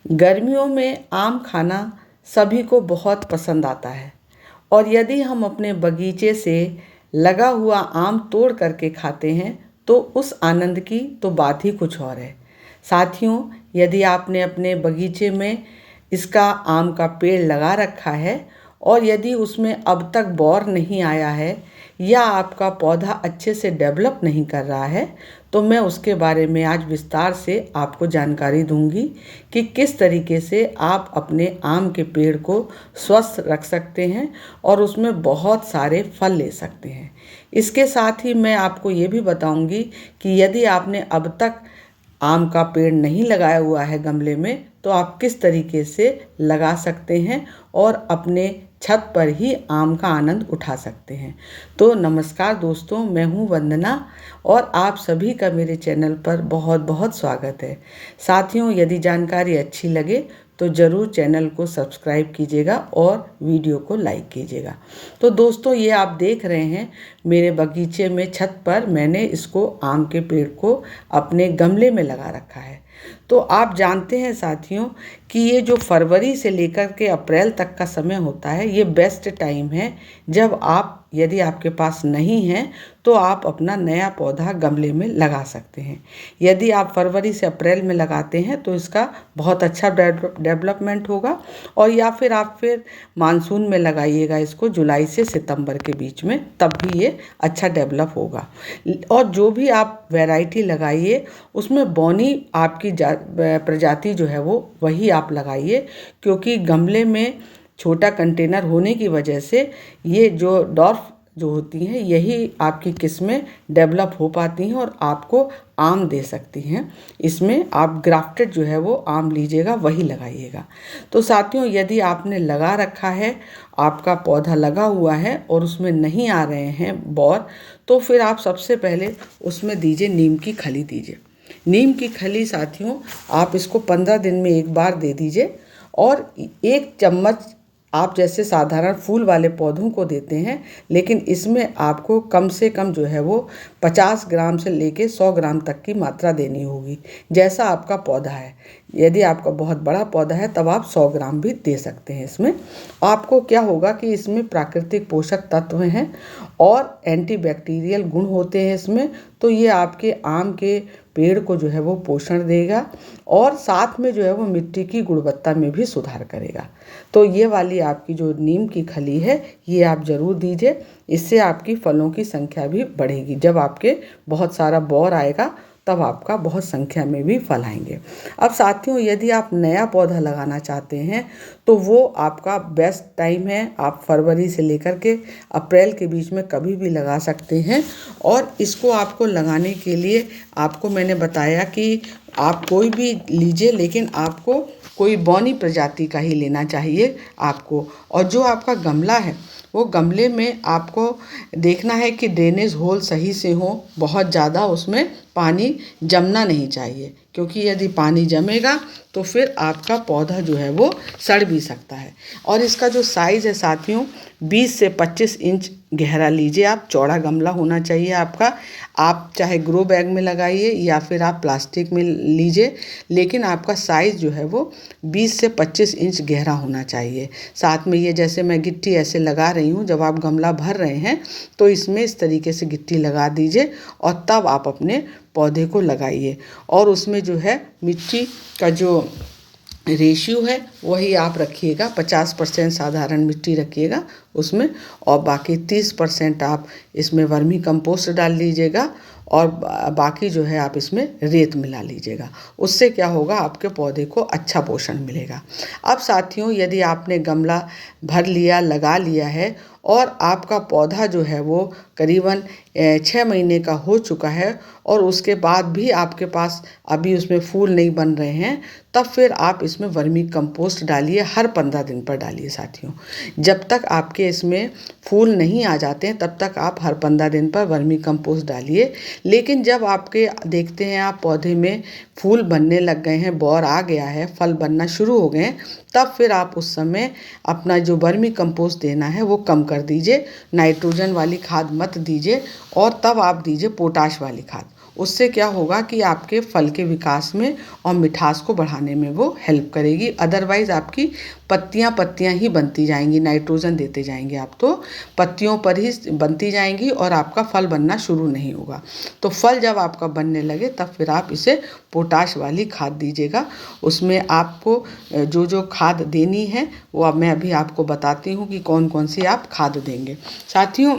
गर्मियों में आम खाना सभी को बहुत पसंद आता है और यदि हम अपने बगीचे से लगा हुआ आम तोड़ करके खाते हैं तो उस आनंद की तो बात ही कुछ और है। साथियों, यदि आपने अपने बगीचे में इसका आम का पेड़ लगा रखा है और यदि उसमें अब तक बौर नहीं आया है या आपका पौधा अच्छे से डेवलप नहीं कर रहा है तो मैं उसके बारे में आज विस्तार से आपको जानकारी दूंगी कि किस तरीके से आप अपने आम के पेड़ को स्वस्थ रख सकते हैं और उसमें बहुत सारे फल ले सकते हैं। इसके साथ ही मैं आपको ये भी बताऊंगी कि यदि आपने अब तक आम का पेड़ नहीं लगाया हुआ है गमले में तो आप किस तरीके से लगा सकते हैं और अपने छत पर ही आम का आनंद उठा सकते हैं। तो नमस्कार दोस्तों, मैं हूं वंदना और आप सभी का मेरे चैनल पर बहुत बहुत स्वागत है। साथियों, यदि जानकारी अच्छी लगे तो ज़रूर चैनल को सब्सक्राइब कीजिएगा और वीडियो को लाइक कीजिएगा। तो दोस्तों, ये आप देख रहे हैं मेरे बगीचे में छत पर मैंने इसको आम के पेड़ को अपने गमले में लगा रखा है। तो आप जानते हैं साथियों कि ये जो फरवरी से लेकर के अप्रैल तक का समय होता है ये बेस्ट टाइम है जब आप, यदि आपके पास नहीं है तो आप अपना नया पौधा गमले में लगा सकते हैं। यदि आप फरवरी से अप्रैल में लगाते हैं तो इसका बहुत अच्छा डेवलपमेंट होगा और या फिर आप मानसून में लगाइएगा इसको जुलाई से सितंबर के बीच में, तब भी ये अच्छा डेवलप होगा। और जो भी आप वैरायटी लगाइए उसमें बौनी आपकी प्रजाति जो है वो वही आप लगाइए, क्योंकि गमले में छोटा कंटेनर होने की वजह से ये जो डॉर्फ जो होती हैं यही आपकी किस्में डेवलप हो पाती हैं और आपको आम दे सकती हैं। इसमें आप ग्राफ्टेड जो है वो आम लीजिएगा, वही लगाइएगा। तो साथियों, यदि आपने लगा रखा है, आपका पौधा लगा हुआ है और उसमें नहीं आ रहे हैं बौर, तो फिर आप सबसे पहले उसमें दीजिए नीम की खली दीजिए। नीम की खली साथियों आप इसको 15 दिन में एक बार दे दीजिए और 1 चम्मच आप जैसे साधारण फूल वाले पौधों को देते हैं, लेकिन इसमें आपको कम से कम जो है वो 50 ग्राम से लेके 100 ग्राम तक की मात्रा देनी होगी, जैसा आपका पौधा है। यदि आपका बहुत बड़ा पौधा है तब आप 100 ग्राम भी दे सकते हैं। इसमें आपको क्या होगा कि इसमें प्राकृतिक पोषक तत्व हैं और एंटीबैक्टीरियल गुण होते हैं इसमें, तो ये आपके आम के पेड़ को जो है वो पोषण देगा और साथ में जो है वो मिट्टी की गुणवत्ता में भी सुधार करेगा। तो ये वाली आपकी जो नीम की खली है ये आप ज़रूर दीजिए, इससे आपकी फलों की संख्या भी बढ़ेगी। जब आपके बहुत सारा बौर आएगा तब आपका बहुत संख्या में भी फल आएंगे। अब साथियों, यदि आप नया पौधा लगाना चाहते हैं तो वो आपका बेस्ट टाइम है। आप फरवरी से लेकर के अप्रैल के बीच में कभी भी लगा सकते हैं और इसको आपको लगाने के लिए आपको मैंने बताया कि आप कोई भी लीजिए, लेकिन आपको कोई बौनी प्रजाति का ही लेना चाहिए आपको। और जो आपका गमला है वो गमले में आपको देखना है कि ड्रेनेज होल सही से हो, बहुत ज़्यादा उसमें पानी जमना नहीं चाहिए, क्योंकि यदि पानी जमेगा तो फिर आपका पौधा जो है वो सड़ भी सकता है। और इसका जो साइज़ है साथियों 20 से 25 इंच गहरा लीजिए आप, चौड़ा गमला होना चाहिए आपका। आप चाहे ग्रो बैग में लगाइए या फिर आप प्लास्टिक में लीजिए, लेकिन आपका साइज़ जो है वो 20 से 25 इंच गहरा होना चाहिए। साथ में ये जैसे मैं गिट्टी ऐसे लगा रही हूँ, जब आप गमला भर रहे हैं तो इसमें इस तरीके से गिट्टी लगा दीजिए और तब आप अपने पौधे को लगाइए। और उसमें जो है मिट्टी का जो रेशियो है वही आप रखिएगा, 50% साधारण मिट्टी रखिएगा उसमें और बाकी 30% आप इसमें वर्मी कंपोस्ट डाल लीजिएगा और बाकी जो है आप इसमें रेत मिला लीजिएगा। उससे क्या होगा, आपके पौधे को अच्छा पोषण मिलेगा। अब साथियों, यदि आपने गमला भर लिया, लगा लिया है और आपका पौधा जो है वो करीबन 6 महीने का हो चुका है और उसके बाद भी आपके पास अभी उसमें फूल नहीं बन रहे हैं, तब फिर आप इसमें वर्मी कंपोस्ट डालिए। हर 15 दिन पर डालिए साथियों। जब तक आपके इसमें फूल नहीं आ जाते हैं तब तक आप हर 15 दिन पर वर्मी कंपोस्ट डालिए। लेकिन जब आपके देखते हैं आप पौधे में फूल बनने लग गए हैं, बौर आ गया है, फल बनना शुरू हो गए हैं, तब फिर आप उस समय अपना जो वर्मी कंपोस्ट देना है वो कम कर दीजिए। नाइट्रोजन वाली खाद मत दीजिए और तब आप दीजिए पोटाश वाली खाद। उससे क्या होगा कि आपके फल के विकास में और मिठास को बढ़ाने में वो हेल्प करेगी। अदरवाइज़ आपकी पत्तियां पत्तियां ही बनती जाएंगी, नाइट्रोजन देते जाएंगे आप तो पत्तियों पर ही बनती जाएंगी और आपका फल बनना शुरू नहीं होगा। तो फल जब आपका बनने लगे तब फिर आप इसे पोटाश वाली खाद दीजिएगा। उसमें आपको जो जो खाद देनी है वो अब मैं अभी आपको बताती हूँ कि कौन कौन सी आप खाद देंगे। साथियों,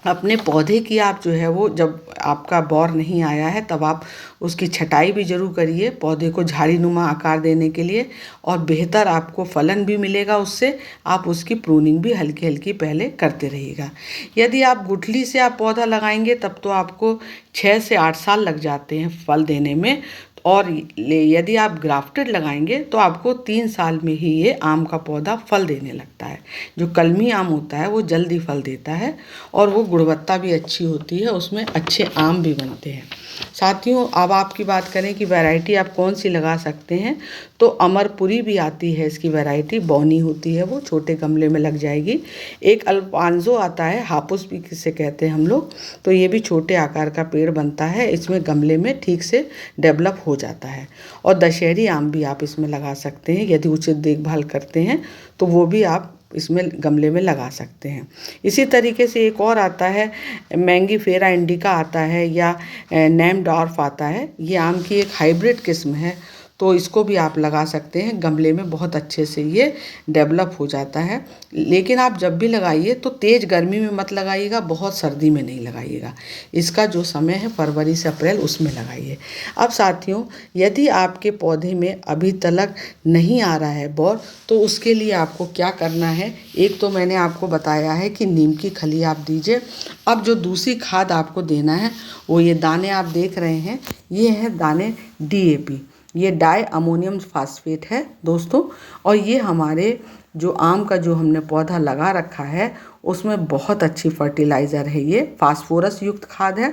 अपने पौधे की आप जो है वो जब आपका बौर नहीं आया है तब आप उसकी छटाई भी ज़रूर करिए, पौधे को झाड़ी नुमा आकार देने के लिए, और बेहतर आपको फलन भी मिलेगा उससे। आप उसकी प्रूनिंग भी हल्की हल्की पहले करते रहिएगा। यदि आप गुठली से आप पौधा लगाएंगे तब तो आपको 6 से 8 साल लग जाते हैं फल देने में, और यदि आप ग्राफ्टेड लगाएंगे तो आपको 3 साल में ही ये आम का पौधा फल देने लगता है। जो कलमी आम होता है वो जल्दी फल देता है और वो गुणवत्ता भी अच्छी होती है, उसमें अच्छे आम भी बनते हैं। साथियों, अब आपकी बात करें कि वैरायटी आप कौन सी लगा सकते हैं, तो अमरपुरी भी आती है, इसकी वैरायटी बौनी होती है, वो छोटे गमले में लग जाएगी। एक अल्फांसो आता है, हापुस भी किसे कहते हैं हम लोग, तो ये भी छोटे आकार का पेड़ बनता है, इसमें गमले में ठीक से डेवलप हो जाता है। और दशहरी आम भी आप इसमें लगा सकते हैं, यदि उचित देखभाल करते हैं तो वो भी आप इसमें गमले में लगा सकते हैं। इसी तरीके से एक और आता है, मैंगीफेरा इंडिका आता है, या नैमडॉर्फ आता है। ये आम की एक हाइब्रिड किस्म है, तो इसको भी आप लगा सकते हैं गमले में, बहुत अच्छे से ये डेवलप हो जाता है। लेकिन आप जब भी लगाइए तो तेज़ गर्मी में मत लगाइएगा, बहुत सर्दी में नहीं लगाइएगा। इसका जो समय है फरवरी से अप्रैल, उसमें लगाइए। अब साथियों, यदि आपके पौधे में अभी तक नहीं आ रहा है बौर, तो उसके लिए आपको क्या करना है, एक तो मैंने आपको बताया है कि नीम की खली आप दीजिए। अब जो दूसरी खाद आपको देना है वो ये दाने आप देख रहे हैं, ये हैं दाने DAP, ये डाई अमोनियम फास्फेट है दोस्तों। और ये हमारे जो आम का जो हमने पौधा लगा रखा है उसमें बहुत अच्छी फर्टिलाइज़र है, ये फास्फोरस युक्त खाद है।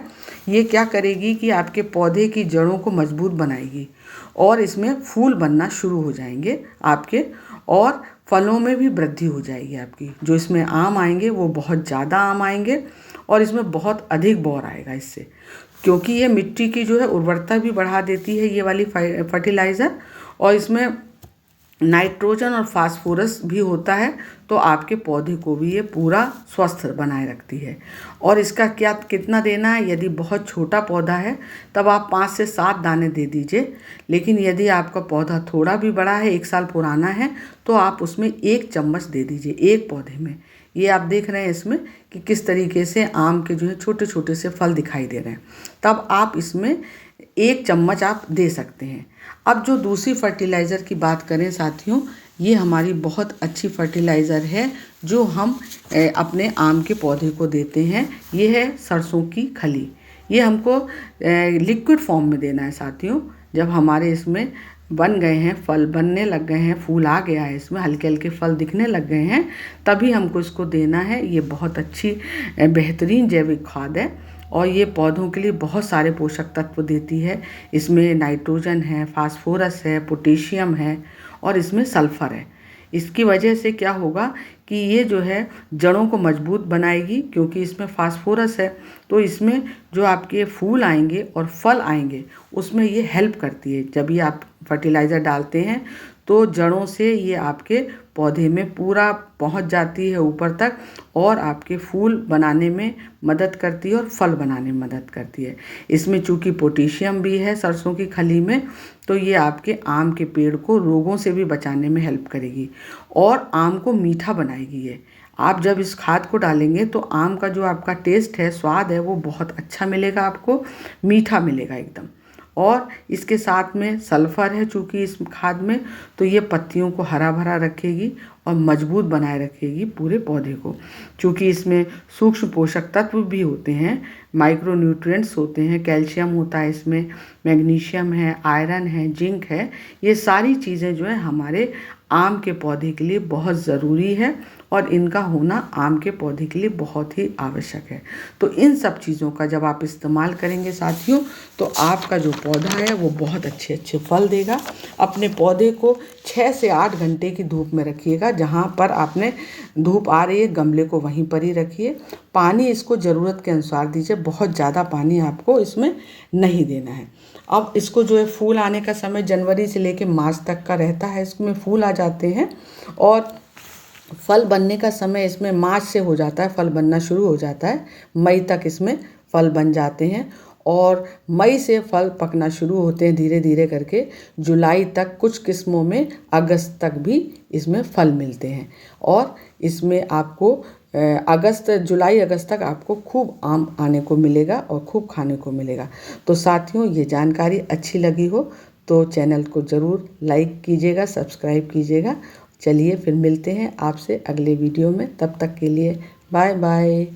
ये क्या करेगी कि आपके पौधे की जड़ों को मजबूत बनाएगी और इसमें फूल बनना शुरू हो जाएंगे आपके, और फलों में भी वृद्धि हो जाएगी आपकी। जो इसमें आम आएंगे वो बहुत ज़्यादा आम आएंगे और इसमें बहुत अधिक बौर आएगा इससे, क्योंकि ये मिट्टी की जो है उर्वरता भी बढ़ा देती है ये वाली फर्टिलाइज़र, और इसमें नाइट्रोजन और फास्फोरस भी होता है, तो आपके पौधे को भी ये पूरा स्वस्थ बनाए रखती है। और इसका क्या कितना देना है, यदि बहुत छोटा पौधा है तब आप 5 से 7 दाने दे दीजिए। लेकिन यदि आपका पौधा थोड़ा भी बड़ा है, 1 साल पुराना है, तो आप उसमें 1 चम्मच दे दीजिए एक पौधे में। ये आप देख रहे हैं इसमें कि किस तरीके से आम के जो है छोटे छोटे से फल दिखाई दे रहे हैं, तब आप इसमें 1 चम्मच आप दे सकते हैं। अब जो दूसरी फर्टिलाइज़र की बात करें साथियों, ये हमारी बहुत अच्छी फर्टिलाइज़र है जो हम अपने आम के पौधे को देते हैं। ये है सरसों की खली। ये हमको लिक्विड फॉर्म में देना है साथियों। जब हमारे इसमें बन गए हैं, फल बनने लग गए हैं, फूल आ गया है, इसमें हल्के हल्के फल दिखने लग गए हैं, तभी हमको इसको देना है। ये बहुत अच्छी बेहतरीन जैविक खाद है और ये पौधों के लिए बहुत सारे पोषक तत्व देती है। इसमें नाइट्रोजन है, फास्फोरस है, पोटेशियम है और इसमें सल्फ़र है। इसकी वजह से क्या होगा कि ये जो है जड़ों को मजबूत बनाएगी, क्योंकि इसमें फास्फोरस है, तो इसमें जो आपके फूल आएंगे और फल आएंगे उसमें ये हेल्प करती है। जब ये आप फर्टिलाइज़र डालते हैं तो जड़ों से ये आपके पौधे में पूरा पहुंच जाती है ऊपर तक, और आपके फूल बनाने में मदद करती है और फल बनाने में मदद करती है। इसमें चूँकि पोटेशियम भी है सरसों की खली में, तो ये आपके आम के पेड़ को रोगों से भी बचाने में हेल्प करेगी और आम को मीठा बनाएगी। ये आप जब इस खाद को डालेंगे तो आम का जो आपका टेस्ट है, स्वाद है, वो बहुत अच्छा मिलेगा, आपको मीठा मिलेगा एकदम। और इसके साथ में सल्फ़र है चूँकि इस खाद में, तो ये पत्तियों को हरा भरा रखेगी और मजबूत बनाए रखेगी पूरे पौधे को। चूँकि इसमें सूक्ष्म पोषक तत्व भी होते हैं, माइक्रो न्यूट्रिएंट्स होते हैं, कैल्शियम होता है इसमें, मैग्नीशियम है, आयरन है, जिंक है। ये सारी चीज़ें जो है हमारे आम के पौधे के लिए बहुत ज़रूरी है और इनका होना आम के पौधे के लिए बहुत ही आवश्यक है। तो इन सब चीज़ों का जब आप इस्तेमाल करेंगे साथियों, तो आपका जो पौधा है वो बहुत अच्छे अच्छे फल देगा। अपने पौधे को 6 से 8 घंटे की धूप में रखिएगा। जहाँ पर आपने धूप आ रही है गमले को वहीं पर ही रखिए। पानी इसको ज़रूरत के अनुसार दीजिए, बहुत ज़्यादा पानी आपको इसमें नहीं देना है। अब इसको जो है फूल आने का समय जनवरी से लेके मार्च तक का रहता है, इसमें फूल आ जाते हैं। और फल बनने का समय इसमें मार्च से हो जाता है, फल बनना शुरू हो जाता है, मई तक इसमें फल बन जाते हैं। और मई से फल पकना शुरू होते हैं धीरे धीरे करके जुलाई तक, कुछ किस्मों में अगस्त तक भी इसमें फल मिलते हैं। और इसमें आपको जुलाई अगस्त तक आपको खूब आम आने को मिलेगा और खूब खाने को मिलेगा। तो साथियों, ये जानकारी अच्छी लगी हो तो चैनल को ज़रूर लाइक कीजिएगा, सब्सक्राइब कीजिएगा। चलिए फिर मिलते हैं आपसे अगले वीडियो में, तब तक के लिए बाय बाय।